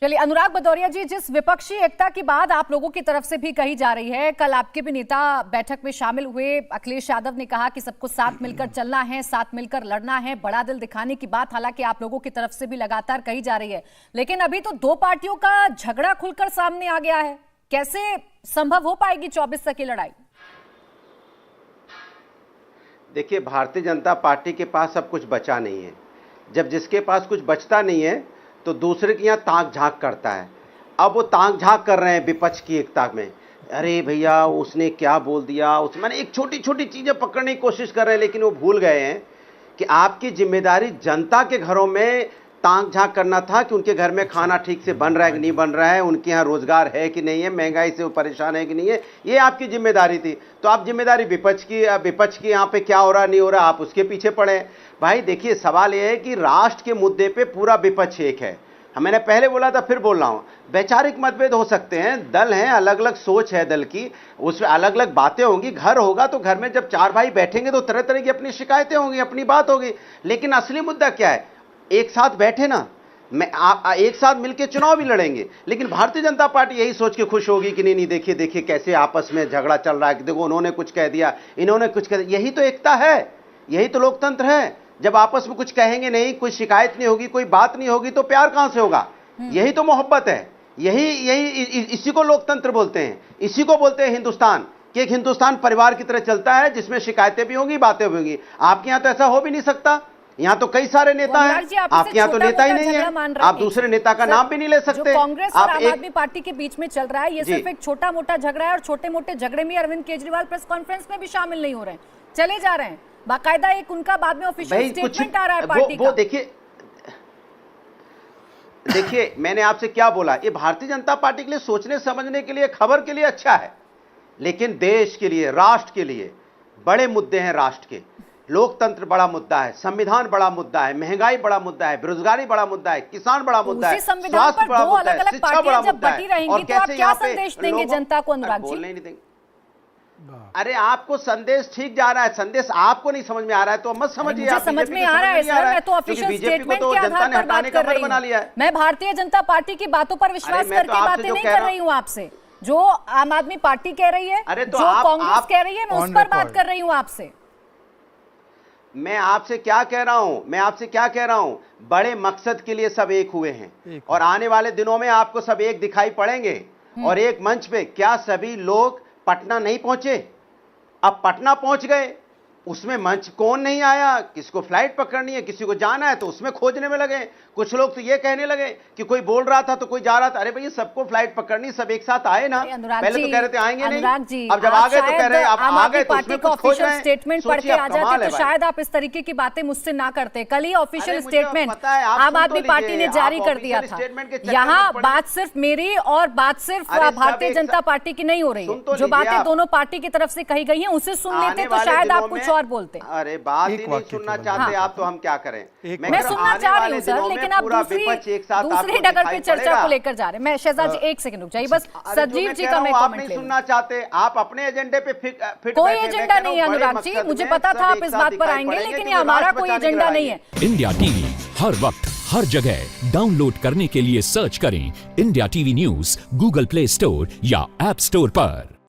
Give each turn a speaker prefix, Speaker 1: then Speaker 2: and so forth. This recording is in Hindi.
Speaker 1: चलिए अनुराग भदौरिया जी, जिस विपक्षी एकता की बात आप लोगों की तरफ से भी कही जा रही है, कल आपके भी नेता बैठक में शामिल हुए। अखिलेश यादव ने कहा कि सबको साथ मिलकर चलना है, साथ मिलकर लड़ना है, बड़ा दिल दिखाने की बात हालांकि आप लोगों की तरफ से भी लगातार कही जा रही है, लेकिन अभी तो दो पार्टियों का झगड़ा खुलकर सामने आ गया है। कैसे संभव हो पाएगी 24 तक की लड़ाई?
Speaker 2: देखिए, भारतीय जनता पार्टी के पास अब कुछ बचा नहीं है। जब जिसके पास कुछ बचता नहीं है तो दूसरे के यहाँ ताक झांक करता है। अब वो ताक झांक कर रहे हैं विपक्ष की एकता में। अरे भैया, उसने क्या बोल दिया, उस मैंने एक छोटी छोटी चीजें पकड़ने की कोशिश कर रहे हैं, लेकिन वो भूल गए हैं कि आपकी जिम्मेदारी जनता के घरों में ताक झांक करना था कि उनके घर में खाना ठीक से बन रहा है कि नहीं बन रहा है, उनके यहाँ रोजगार है कि नहीं है, महंगाई से वो परेशान है कि नहीं है, ये आपकी जिम्मेदारी थी। तो आप जिम्मेदारी विपक्ष की यहाँ पे क्या हो रहा नहीं हो रहा आप उसके पीछे पड़े। भाई देखिए, सवाल ये है कि राष्ट्र के मुद्दे पे पूरा विपक्ष एक है। मैंने पहले बोला था, फिर बोल रहा हूं, वैचारिक मतभेद हो सकते हैं, दल हैं, अलग अलग सोच है दल की, उसमें अलग अलग बातें होंगी। घर होगा तो घर में जब चार भाई बैठेंगे तो तरह तरह की अपनी शिकायतें होंगी, अपनी बात होगी, लेकिन असली मुद्दा क्या है? एक साथ बैठे ना, एक साथ मिलकर चुनाव भी लड़ेंगे। लेकिन भारतीय जनता पार्टी यही सोच के खुश होगी कि नहीं देखिए देखिए कैसे आपस में झगड़ा चल रहा है, कि देखो उन्होंने कुछ कह दिया, इन्होंने कुछ कह दिया। यही तो एकता है, यही तो लोकतंत्र है। जब आपस में कुछ कहेंगे नहीं, कोई शिकायत नहीं होगी, कोई बात नहीं होगी, तो प्यार कहां से होगा? यही तो मोहब्बत है, इसी को लोकतंत्र बोलते हैं, इसी को बोलते हैं हिंदुस्तान, कि एक हिंदुस्तान परिवार की तरह चलता है जिसमें शिकायतें भी होंगी, बातें भी होंगी। आपके यहां तो ऐसा हो भी नहीं सकता। यहाँ तो कई सारे नेता हैं, आपके यहाँ तो नेता ही नहीं है, आप दूसरे नेता का नाम भी नहीं ले सकते।
Speaker 1: कांग्रेस और आम आदमी पार्टी के बीच में चल रहा है, ये सिर्फ एक छोटा मोटा झगड़ा है, और छोटे मोटे झगड़े में अरविंद केजरीवाल प्रेस कॉन्फ्रेंस में भी शामिल नहीं हो रहे हैं, चले जा रहे हैं। बाकायदा एक उनका बाद में ऑफिशियल स्टेटमेंट आ रहा है पार्टी का।
Speaker 2: देखिए मैंने आपसे क्या बोला, ये भारतीय जनता पार्टी के लिए सोचने समझने के लिए, खबर के लिए अच्छा है, लेकिन देश के लिए, राष्ट्र के लिए बड़े मुद्दे हैं। राष्ट्र के लोकतंत्र बड़ा मुद्दा है, संविधान बड़ा मुद्दा है, महंगाई बड़ा मुद्दा है, बेरोजगारी बड़ा मुद्दा है, किसान बड़ा मुद्दा है, स्वास्थ्य बड़ा मुद्दा है, शिक्षा बड़ा मुद्दा है।
Speaker 1: और कैसे क्या संदेश देंगे जनता को? अनुराग जी,
Speaker 2: नहीं देंगे। अरे आपको संदेश ठीक जा रहा है, संदेश आपको नहीं समझ में आ रहा है तो मत समझिए।
Speaker 1: मुझे समझ में आ रहा है सर, मैं तो ऑफिशियल स्टेटमेंट के आधार पर बात कर रही हूं। मैं भारतीय जनता पार्टी की बातों पर विश्वास करके बातें नहीं कर रही हूं आपसे। जो आम आदमी पार्टी कह रही है, जो कांग्रेस कह रही है, मैं उस पर बात कर रही हूं आपसे।
Speaker 2: मैं आपसे क्या कह रहा हूं, बड़े मकसद के लिए सब एक हुए हैं, और आने वाले दिनों में आपको सब एक दिखाई पड़ेंगे। और एक मंच पे क्या सभी लोग पटना नहीं पहुंचे? अब पटना पहुंच गए, उसमें मंच कौन नहीं आया? किसको फ्लाइट पकड़नी है, किसी को जाना है तो उसमें खोजने में लगे। कुछ लोग तो ये कहने लगे कि कोई बोल रहा था तो कोई जा रहा था। अरे भैया, सबको फ्लाइट पकड़नी, सब एक साथ आए ना। पहले तो कह रहे थे आएंगे नहीं, अब जब आ गए तो कह रहे हैं अब आ गए तो उसमें कुछ खोज रहे हैं।
Speaker 1: स्टेटमेंट पढ़ के आ जाते तो शायद आप इस तरीके की बातें मुझसे ना करते। कल ही ऑफिशियल स्टेटमेंट आम आदमी पार्टी ने जारी कर दिया था। यहाँ बात सिर्फ मेरी और बात सिर्फ भारतीय जनता पार्टी की नहीं हो रही है। जो बातें दोनों पार्टी की तरफ से कही गई है उसे सुन लेते तो शायद आप कुछ और बोलते।
Speaker 2: अरे बात ही नहीं सुनना चाहते आप तो हम क्या करें?
Speaker 1: मैं सुनना चाह रही हूँ सर, लेकिन आप दूसरी डगर पे चर्चा को लेकर जा रहे हैं। मैं शहजाद जी एक सेकंड रुक जाइए, बस सजीव जी का मैं
Speaker 2: कमेंट नहीं सुनना चाहते, आप अपने एजेंडे पे फिट
Speaker 1: कोई एजेंडा नहीं है अनुराग जी, मुझे पता था आप इस बात पर आएंगे, लेकिन ये हमारा कोई एजेंडा नहीं है।
Speaker 3: इंडिया टीवी हर वक्त हर जगह डाउनलोड करने के लिए सर्च करें India TV news Google play store या ऐप स्टोर पर।